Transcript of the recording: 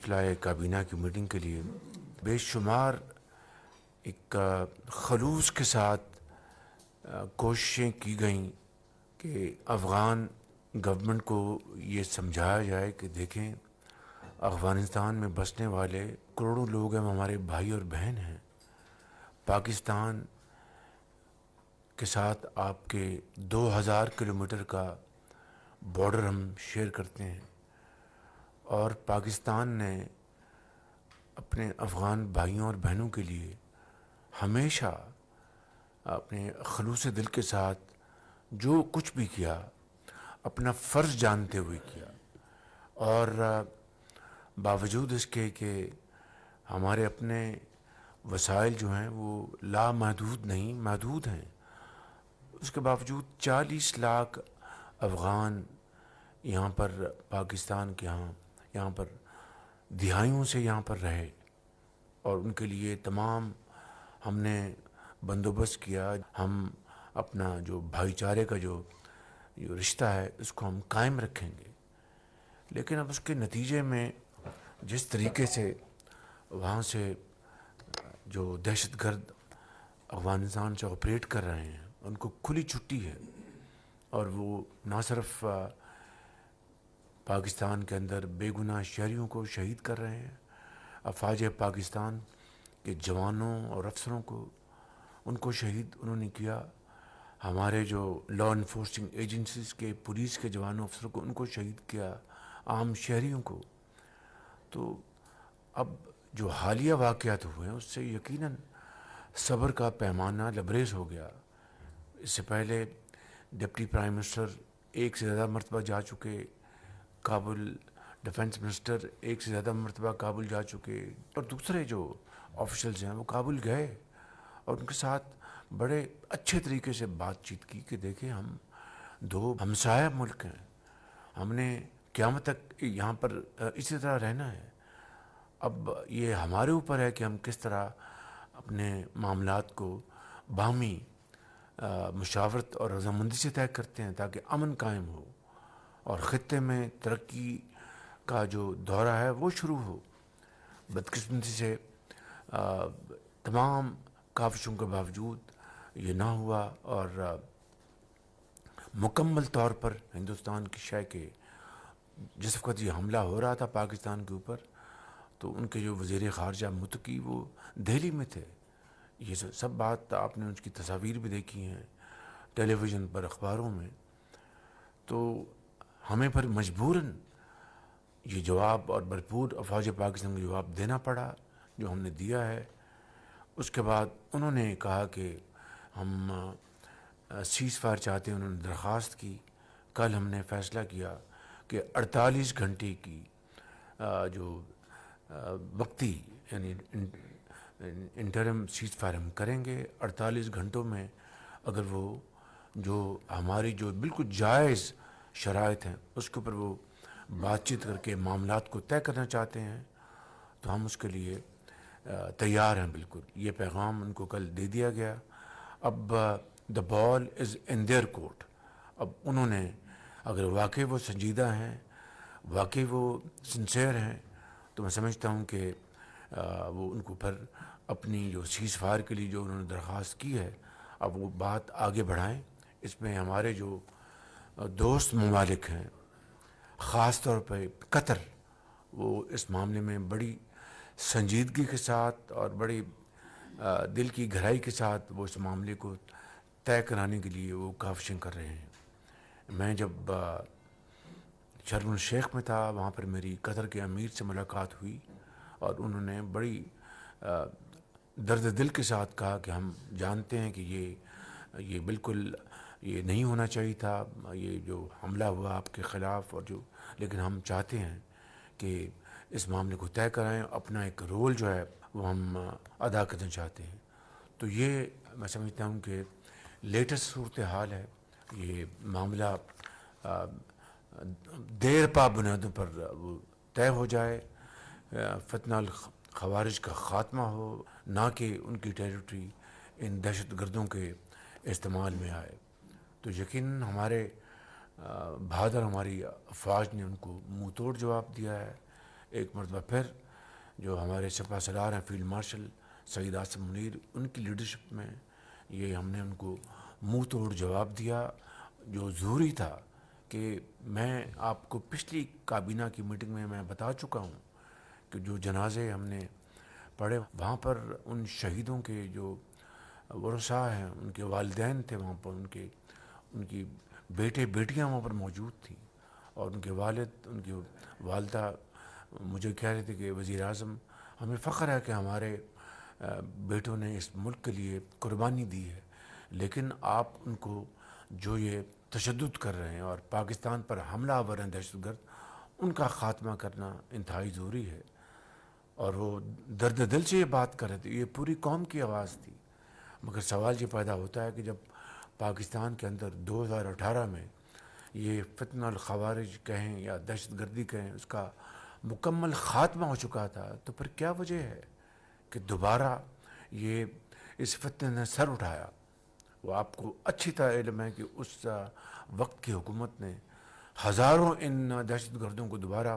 فلاح کابینہ کی میٹنگ کے لیے بے شمار ایک خلوص کے ساتھ کوششیں کی گئیں کہ افغان گورنمنٹ کو یہ سمجھایا جائے کہ دیکھیں افغانستان میں بسنے والے کروڑوں لوگ ہیں، ہمارے بھائی اور بہن ہیں۔ پاکستان کے ساتھ آپ کے 2000 کلومیٹر کا بارڈر ہم شیئر کرتے ہیں، اور پاکستان نے اپنے افغان بھائیوں اور بہنوں کے لیے ہمیشہ اپنے خلوص دل کے ساتھ جو کچھ بھی کیا اپنا فرض جانتے ہوئے کیا، اور باوجود اس کے کہ ہمارے اپنے وسائل جو ہیں وہ لامحدود نہیں، محدود ہیں، اس کے باوجود 40 لاکھ افغان یہاں پر پاکستان کے یہاں پر دہائیوں سے یہاں پر رہے، اور ان کے لیے تمام ہم نے بندوبست کیا۔ ہم اپنا جو بھائی چارے کا جو رشتہ ہے اس کو ہم قائم رکھیں گے، لیکن اب اس کے نتیجے میں جس طریقے سے وہاں سے جو دہشت گرد افغانستان سے آپریٹ کر رہے ہیں ان کو کھلی چھٹی ہے، اور وہ نہ صرف پاکستان کے اندر بے گناہ شہریوں کو شہید کر رہے ہیں، افواج پاکستان کے جوانوں اور افسروں کو ان کو شہید انہوں نے کیا، ہمارے جو لا انفورسنگ ایجنسیز کے پولیس کے جوانوں افسروں کو ان کو شہید کیا، عام شہریوں کو۔ تو اب جو حالیہ واقعات ہوئے ہیں اس سے یقیناً صبر کا پیمانہ لبریز ہو گیا۔ اس سے پہلے ڈپٹی پرائم منسٹر ایک سے زیادہ مرتبہ جا چکے کابل، ڈیفنس منسٹر ایک سے زیادہ مرتبہ کابل جا چکے، اور دوسرے جو آفیشلز ہیں وہ کابل گئے اور ان کے ساتھ بڑے اچھے طریقے سے بات چیت کی کہ دیکھیں ہم دو ہمسایہ ملک ہیں، ہم نے قیامت تک یہاں پر اسی طرح رہنا ہے۔ اب یہ ہمارے اوپر ہے کہ ہم کس طرح اپنے معاملات کو باہمی مشاورت اور رضامندی سے طے کرتے ہیں تاکہ امن قائم ہو اور خطے میں ترقی کا جو دورہ ہے وہ شروع ہو۔ بدقسمتی سے تمام کاوشوں کے باوجود یہ نہ ہوا، اور مکمل طور پر ہندوستان کی شے کے جس وقت یہ حملہ ہو رہا تھا پاکستان کے اوپر تو ان کے جو وزیر خارجہ متقی وہ دہلی میں تھے۔ یہ سب بات آپ نے اس کی تصاویر بھی دیکھی ہیں ٹیلی ویژن پر، اخباروں میں۔ تو ہمیں پر مجبوراً یہ جواب اور بھرپور افواج پاکستان کو جواب دینا پڑا جو ہم نے دیا ہے۔ اس کے بعد انہوں نے کہا کہ ہم سیز فائر چاہتے ہیں، انہوں نے درخواست کی۔ کل ہم نے فیصلہ کیا کہ 48 گھنٹے کی جو وقتی یعنی انٹرم سیز فائر ہم کریں گے۔ 48 گھنٹوں میں اگر وہ جو ہماری جو بالکل جائز شرائط ہیں اس کے اوپر وہ بات چیت کر کے معاملات کو طے کرنا چاہتے ہیں تو ہم اس کے لیے تیار ہیں بالکل۔ یہ پیغام ان کو کل دے دیا گیا۔ اب دا بال از ان دیئر کورٹ۔ اب انہوں نے اگر واقعی وہ سنجیدہ ہیں، واقعی وہ سنسیئر ہیں، تو میں سمجھتا ہوں کہ وہ ان کو پھر اپنی جو سیز فائر کے لیے جو انہوں نے درخواست کی ہے اب وہ بات آگے بڑھائیں۔ اس میں ہمارے جو دوست ممالک ہیں، خاص طور پہ قطر، وہ اس معاملے میں بڑی سنجیدگی کے ساتھ اور بڑی دل کی گہرائی کے ساتھ وہ اس معاملے کو طے کرانے کے لیے وہ کاوشیں کر رہے ہیں۔ میں جب شرم الشیخ میں تھا وہاں پر میری قطر کے امیر سے ملاقات ہوئی اور انہوں نے بڑی درد دل کے ساتھ کہا کہ ہم جانتے ہیں کہ یہ بالکل یہ نہیں ہونا چاہیے تھا، یہ جو حملہ ہوا آپ کے خلاف، اور جو لیکن ہم چاہتے ہیں کہ اس معاملے کو طے کرائیں، اپنا ایک رول جو ہے وہ ہم ادا کرنا چاہتے ہیں۔ تو یہ میں سمجھتا ہوں کہ لیٹسٹ صورتحال ہے۔ یہ معاملہ دیر پا بنیادوں پر وہ طے ہو جائے، فتنہ الخوارج کا خاتمہ ہو، نہ کہ ان کی ٹیریٹری ان دہشت گردوں کے استعمال میں آئے۔ تو یقیناً ہمارے بہادر ہماری افواج نے ان کو منہ توڑ جواب دیا ہے۔ ایک مرتبہ پھر جو ہمارے سپہ سالار ہیں فیلڈ مارشل سعید آصف منیر، ان کی لیڈرشپ میں یہ ہم نے ان کو منہ توڑ جواب دیا جو ضروری تھا، کہ میں آپ کو پچھلی کابینہ کی میٹنگ میں بتا چکا ہوں کہ جو جنازے ہم نے پڑھے وہاں پر ان شہیدوں کے جو ورثاء ہیں، ان کے والدین تھے وہاں پر، ان کی بیٹے بیٹیاں وہاں پر موجود تھیں، اور ان کے والد، ان کی والدہ مجھے کہہ رہے تھے کہ وزیر اعظم ہمیں فخر ہے کہ ہمارے بیٹوں نے اس ملک کے لیے قربانی دی ہے، لیکن آپ ان کو جو یہ تشدد کر رہے ہیں اور پاکستان پر حملہ آور ہیں دہشت گرد، ان کا خاتمہ کرنا انتہائی ضروری ہے۔ اور وہ درد دل سے یہ بات کر رہے تھے، یہ پوری قوم کی آواز تھی۔ مگر سوال یہ پیدا ہوتا ہے کہ جب پاکستان کے اندر 2018 میں یہ فتنہ الخوارج کہیں یا دہشت گردی کہیں، اس کا مکمل خاتمہ ہو چکا تھا، تو پھر کیا وجہ ہے کہ دوبارہ یہ اس فتنے نے سر اٹھایا؟ وہ آپ کو اچھی طرح علم ہے کہ اس وقت کی حکومت نے ہزاروں ان دہشت گردوں کو دوبارہ